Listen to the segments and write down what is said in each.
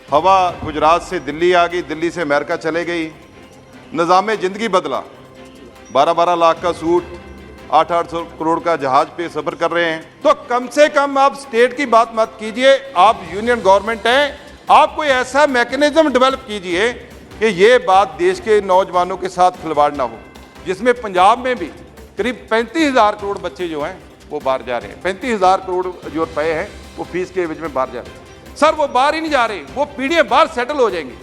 हवा गुजरात से दिल्ली आ गई, दिल्ली से अमेरिका चले गई, निज़ाम ज़िंदगी बदला। 12-12 लाख का सूट, 800 करोड़ का जहाज पे सफ़र कर रहे हैं। तो कम से कम आप स्टेट की बात मत कीजिए, आप यूनियन गवर्नमेंट हैं, आप कोई ऐसा मैकेनिज्म डेवलप कीजिए कि ये बात देश के नौजवानों के साथ खिलवाड़ ना हो, जिसमें पंजाब में भी करीब 35,000 करोड़ बच्चे जो हैं वो बाहर जा रहे हैं। 35,000 करोड़ जो रुपए हैं वो फीस के एवज में बाहर जा रहे हैं। सर वो बाहर ही नहीं जा रहे, वो पीढ़ियां बाहर सेटल हो जाएंगी।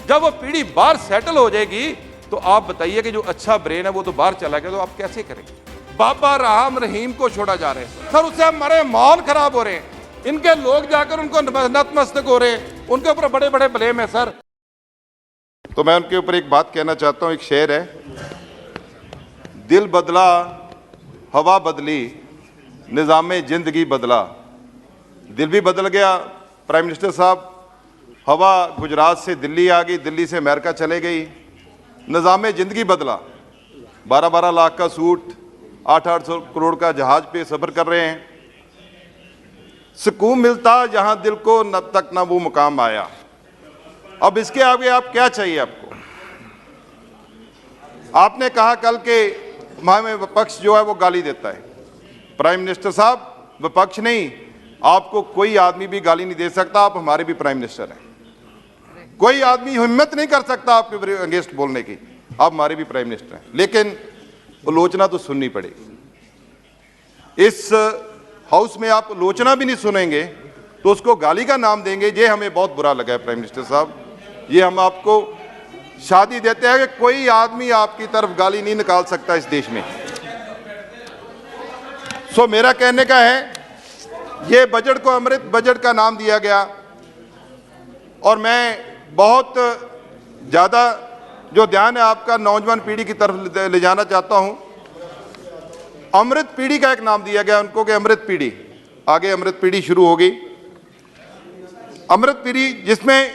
जब वो पीढ़ी बाहर सेटल हो जाएगी तो आप बताइए कि जो अच्छा ब्रेन है वो तो बाहर चला गया, तो आप कैसे करेंगे? बाबा राम रहीम को छोड़ा जा रहा है सर, उससे हमारे माहौल खराब हो रहे हैं, इनके लोग जाकर उनको नतमस्तक हो रहे हैं, उनके ऊपर बड़े बड़े ब्लेम है सर। तो मैं उनके ऊपर एक बात कहना चाहता हूं, एक शेर है, दिल बदला हवा बदली निज़ाम ज़िंदगी बदला। दिल भी बदल गया प्राइम मिनिस्टर साहब, हवा गुजरात से दिल्ली आ गई, दिल्ली से अमेरिका चले गई, निज़ाम ज़िंदगी बदला। 12-12 लाख का सूट, 800 करोड़ का जहाज पे सफ़र कर रहे हैं। सुकून मिलता जहां दिल को न तक ना वो मुकाम आया। अब इसके आगे आप क्या चाहिए? आपने कहा कल के हमें विपक्ष जो है वो गाली देता है। प्राइम मिनिस्टर साहब, विपक्ष नहीं, आपको कोई आदमी भी गाली नहीं दे सकता, आप हमारे भी प्राइम मिनिस्टर हैं। कोई आदमी हिम्मत नहीं कर सकता आपके अगेंस्ट बोलने की, आप हमारे भी प्राइम मिनिस्टर हैं। लेकिन आलोचना तो सुननी पड़ेगी। इस हाउस में आप आलोचना भी नहीं सुनेंगे तो उसको गाली का नाम देंगे, ये हमें बहुत बुरा लगा है प्राइम मिनिस्टर साहब। ये हम आपको शादी देते हैं कि कोई आदमी आपकी तरफ गाली नहीं निकाल सकता इस देश में। सो मेरा कहने का है, ये बजट को अमृत बजट का नाम दिया गया और मैं बहुत ज़्यादा जो ध्यान है आपका नौजवान पीढ़ी की तरफ ले जाना चाहता हूं। अमृत पीढ़ी का एक नाम दिया गया उनको कि अमृत पीढ़ी, आगे अमृत पीढ़ी शुरू होगी। अमृत पीढ़ी जिसमें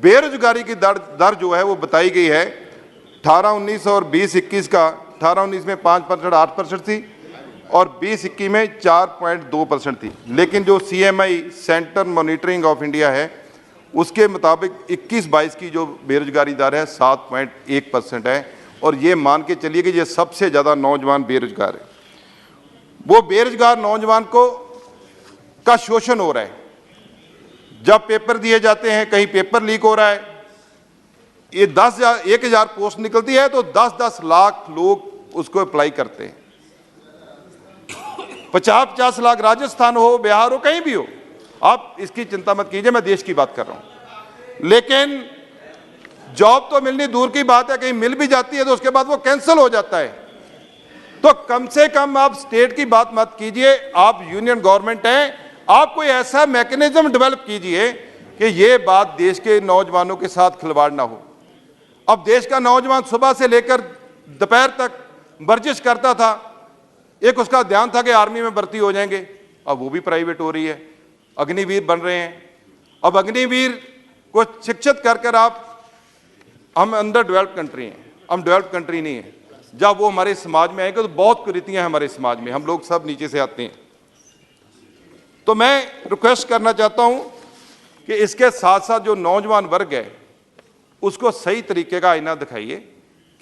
बेरोजगारी की दर जो है वो बताई गई है 18-19 और 20-21 का। 18-19 में 5% 8% थी और 20-21 में 4.2% थी। लेकिन जो CMI centre monitoring of India है उसके मुताबिक 21-22 की जो बेरोजगारी दर है 7.1% है। और ये मान के चलिए कि ये सबसे ज़्यादा नौजवान बेरोजगार है। वो बेरोजगार नौजवान का शोषण हो रहा है। जब पेपर दिए जाते हैं कहीं पेपर लीक हो रहा है, ये 1,000 पोस्ट निकलती है तो 10-10 लाख लोग उसको अप्लाई करते हैं। 50-50 लाख राजस्थान हो, बिहार हो, कहीं भी हो, आप इसकी चिंता मत कीजिए, मैं देश की बात कर रहा हूं। लेकिन जॉब तो मिलनी दूर की बात है, कहीं मिल भी जाती है तो उसके बाद वो कैंसिल हो जाता है। तो कम से कम आप स्टेट की बात मत कीजिए, आप यूनियन गवर्नमेंट हैं, आप कोई ऐसा मैकेनिज्म डेवलप कीजिए कि ये बात देश के नौजवानों के साथ खिलवाड़ ना हो। अब देश का नौजवान सुबह से लेकर दोपहर तक वर्जिश करता था, एक उसका ध्यान था कि आर्मी में भर्ती हो जाएंगे, अब वो भी प्राइवेट हो रही है, अग्निवीर बन रहे हैं। अब अग्निवीर को शिक्षित कर आप, हम अंडर डेवलप्ड कंट्री हैं, हम डेवलप्ड कंट्री नहीं है। जब वो हमारे समाज में आएंगे तो बहुत कुरीतियां हैं हमारे समाज में, हम लोग सब नीचे से आते हैं। तो मैं रिक्वेस्ट करना चाहता हूं कि इसके साथ साथ जो नौजवान वर्ग है उसको सही तरीके का आईना दिखाइए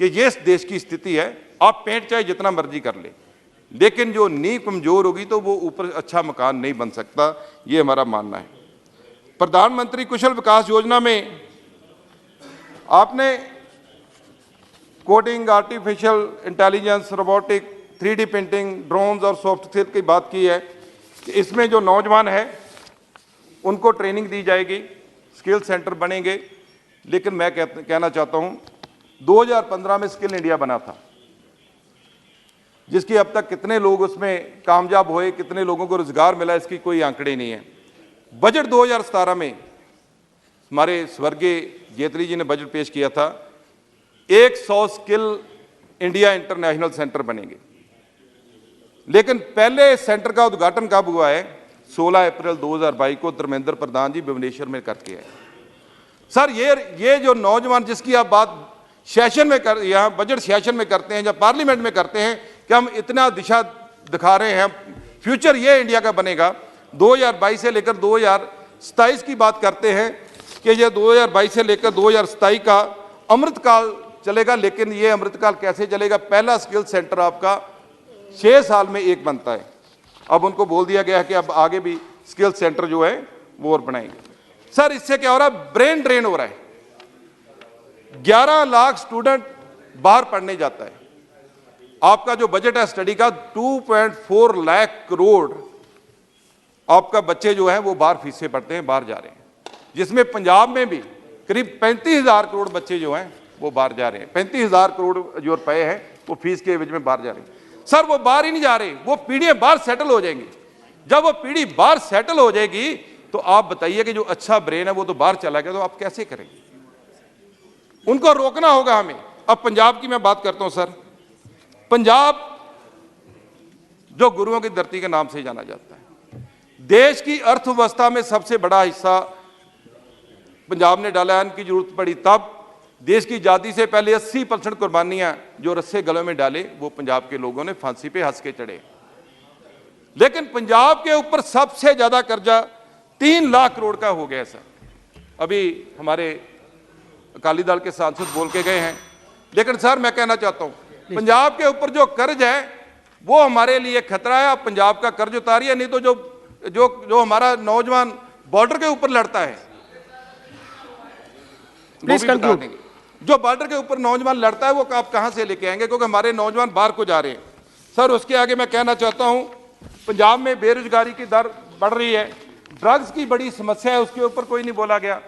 कि ये इस देश की स्थिति है। आप पेंट चाहे जितना मर्जी कर ले, लेकिन जो नींव कमजोर होगी तो वो ऊपर अच्छा मकान नहीं बन सकता, ये हमारा मानना है। प्रधानमंत्री कुशल विकास योजना में आपने coding, artificial intelligence, robotic, 3D printing, drones और सॉफ्टवेयर की बात की है कि इसमें जो नौजवान है उनको ट्रेनिंग दी जाएगी, स्किल सेंटर बनेंगे। लेकिन मैं कहना चाहता हूं 2015 में स्किल इंडिया बना था, जिसकी अब तक कितने लोग उसमें कामयाब हुए, कितने लोगों को रोजगार मिला, इसकी कोई आंकड़े नहीं है। बजट 2017 में हमारे स्वर्गीय जेटली जी ने बजट पेश किया था, 100 स्किल इंडिया इंटरनेशनल सेंटर बनेंगे। लेकिन पहले सेंटर का उद्घाटन कब हुआ है? 16 अप्रैल 2022 को धर्मेंद्र प्रधान जी भुवनेश्वर में करके आए। सर ये जो नौजवान जिसकी आप बात सेशन में यहाँ बजट सेशन में करते हैं या पार्लियामेंट में करते हैं कि हम इतना दिशा दिखा रहे हैं, फ्यूचर ये इंडिया का बनेगा, 2022 से लेकर 2027 की बात करते हैं कि ये 2022 से लेकर 2027 का अमृतकाल चलेगा, लेकिन ये अमृतकाल कैसे चलेगा? पहला स्किल सेंटर आपका 6 साल में एक बनता है। अब उनको बोल दिया गया है कि अब आगे भी स्किल सेंटर जो है वो और बनाएंगे। सर इससे क्या हो रहा है? ब्रेन ड्रेन हो रहा है। 11 लाख स्टूडेंट बाहर पढ़ने जाता है। आपका जो बजट है स्टडी का 2.4 लाख करोड़ आपका बच्चे जो है वो बाहर फीसें पढ़ते हैं, बाहर जा रहे हैं, जिसमें पंजाब में भी करीब 35,000 करोड़ बच्चे जो हैं वो बाहर जा रहे हैं। 35,000 करोड़ जो रुपए हैं वो फीस के एवज में बाहर जा रहे हैं। सर वो बाहर ही नहीं जा रहे, वो पीढ़ियां बाहर सेटल हो जाएंगी। जब वो पीढ़ी बाहर सेटल हो जाएगी तो आप बताइए कि जो अच्छा ब्रेन है वो तो बाहर चला गया, तो आप कैसे करेंगे? उनको रोकना होगा हमें। अब पंजाब की मैं बात करता हूं सर। पंजाब जो गुरुओं की धरती के नाम से जाना जाता है, देश की अर्थव्यवस्था में सबसे बड़ा हिस्सा पंजाब ने डाला है। इनकी जरूरत पड़ी तब देश की आजादी से पहले 80% कुर्बानियां जो रस्से गलों में डाले वो पंजाब के लोगों ने फांसी पे हंस के चढ़े। लेकिन पंजाब के ऊपर सबसे ज्यादा कर्जा 3 लाख करोड़ का हो गया सर। अभी हमारे अकाली दल के सांसद बोल के गए हैं, लेकिन सर मैं कहना चाहता हूं पंजाब के ऊपर जो कर्ज है वो हमारे लिए खतरा है। आप पंजाब का कर्ज उतारिए, नहीं तो जो जो जो हमारा नौजवान बॉर्डर के ऊपर लड़ता है, जो बॉर्डर के ऊपर नौजवान लड़ता है वो आप कहां से लेके आएंगे? क्योंकि हमारे नौजवान बाहर को जा रहे हैं। सर उसके आगे मैं कहना चाहता हूं पंजाब में बेरोजगारी की दर बढ़ रही है, ड्रग्स की बड़ी समस्या है, उसके ऊपर कोई नहीं बोला गया।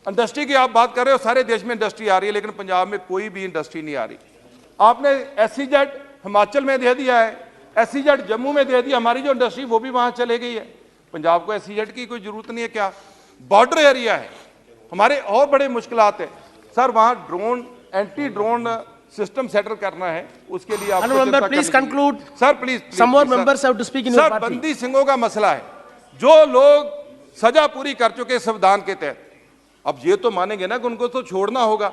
इंडस्ट्री की आप बात कर रहे हो, सारे देश में इंडस्ट्री आ रही है, लेकिन पंजाब में कोई भी इंडस्ट्री नहीं आ रही। आपने SEZ हिमाचल में दे दिया है, SEZ जम्मू में दे दिया, हमारी जो इंडस्ट्री वो भी वहां चले गई है। पंजाब को SEZ की कोई जरूरत नहीं है क्या? बॉर्डर एरिया है, हमारे और बड़े मुश्किलात है सर। वहां drone anti drone system settle करना है, उसके लिए आप please conclude sir, please. Some more members have to speak in your sir party. बंदी सिंहों का मसला है, जो लोग सजा पूरी कर चुके संविधान के तहत, अब ये तो मानेंगे ना कि उनको तो छोड़ना होगा,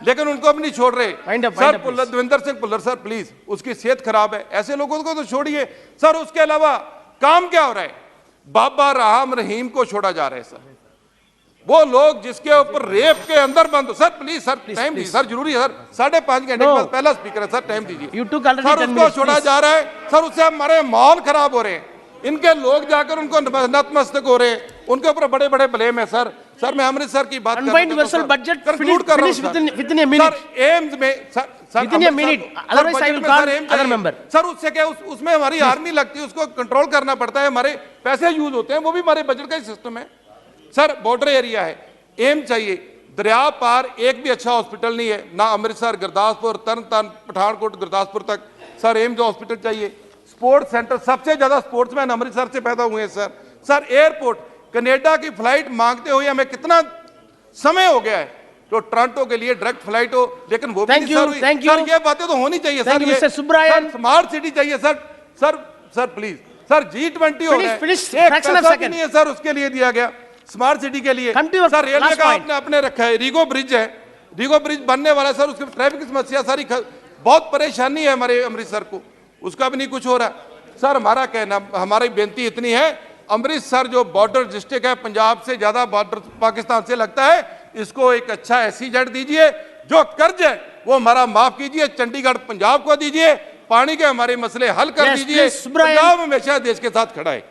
लेकिन उनको अब नहीं छोड़ रहे। Sir Davinder Singh Bhullar sir please, उसकी सेहत खराब है, ऐसे लोगों को तो छोड़िए सर। उसके अलावा काम क्या हो रहा है? बाबा राम रहीम को छोड़ा जा रहा है सर। वो लोग जिसके ऊपर रेप के अंदर बंद। सर प्लीज सर, टाइम दीजिए सर, जरूरी है सर। 5.5 घंटे के बाद पहला स्पीकर है सर, टाइम दीजिए सर। उसको छोड़ा जा रहा है सर, उससे हमारे माहौल खराब हो रहे हैं। इनके लोग जाकर उनको नतमस्तक हो रहे हैं, उनके ऊपर बड़े बड़े ब्लेम है सर। सर मैं अमृतसर की बात कंक्लूड कर रहा हूं सर। एम्स में सर उससे क्या, उसमें हमारी आर्मी लगती है, उसको कंट्रोल करना पड़ता है, हमारे पैसे यूज होते हैं, वो भी हमारे बजट का ही सिस्टम है सर। बॉर्डर एरिया है, एम चाहिए। दरिया पार एक भी अच्छा हॉस्पिटल नहीं है, ना अमृतसर, गुरदासपुर, तरनतारन, पठानकोट, गुरदासपुर तक सर एम्स हॉस्पिटल चाहिए। स्पोर्ट्स सेंटर, सबसे ज्यादा स्पोर्ट्समैन अमृतसर से पैदा हुए हैं सर। सर एयरपोर्ट, कनाडा की फ्लाइट मांगते हुए हमें कितना समय हो गया है, तो टोरंटो के लिए डायरेक्ट फ्लाइट हो, लेकिन वो भी नहीं सर। ये बातें तो होनी चाहिए सर। ये स्मार्ट सिटी चाहिए sir. Sir please sir, G20 हो रहा है, एक पैसा भी नहीं है सर उसके लिए दिया गया स्मार्ट सिटी के लिए। सर रेलवे का आपने अपने रखा है, रीगो ब्रिज है, रीगो ब्रिज बनने वाला है सर, उसकी ट्रैफिक की समस्या सारी बहुत परेशानी है हमारे अमृतसर को, उसका भी नहीं कुछ हो रहा सर। हमारा कहना, हमारी बेनती इतनी है, अमृतसर जो बॉर्डर डिस्ट्रिक्ट है, पंजाब से ज्यादा बॉर्डर पाकिस्तान से लगता है, इसको एक अच्छा SEZ दीजिए। जो कर्ज है वो हमारा माफ कीजिए, चंडीगढ़ पंजाब को दीजिए, पानी के हमारे मसले हल कर दीजिए। पंजाब हमेशा देश के साथ खड़ा है।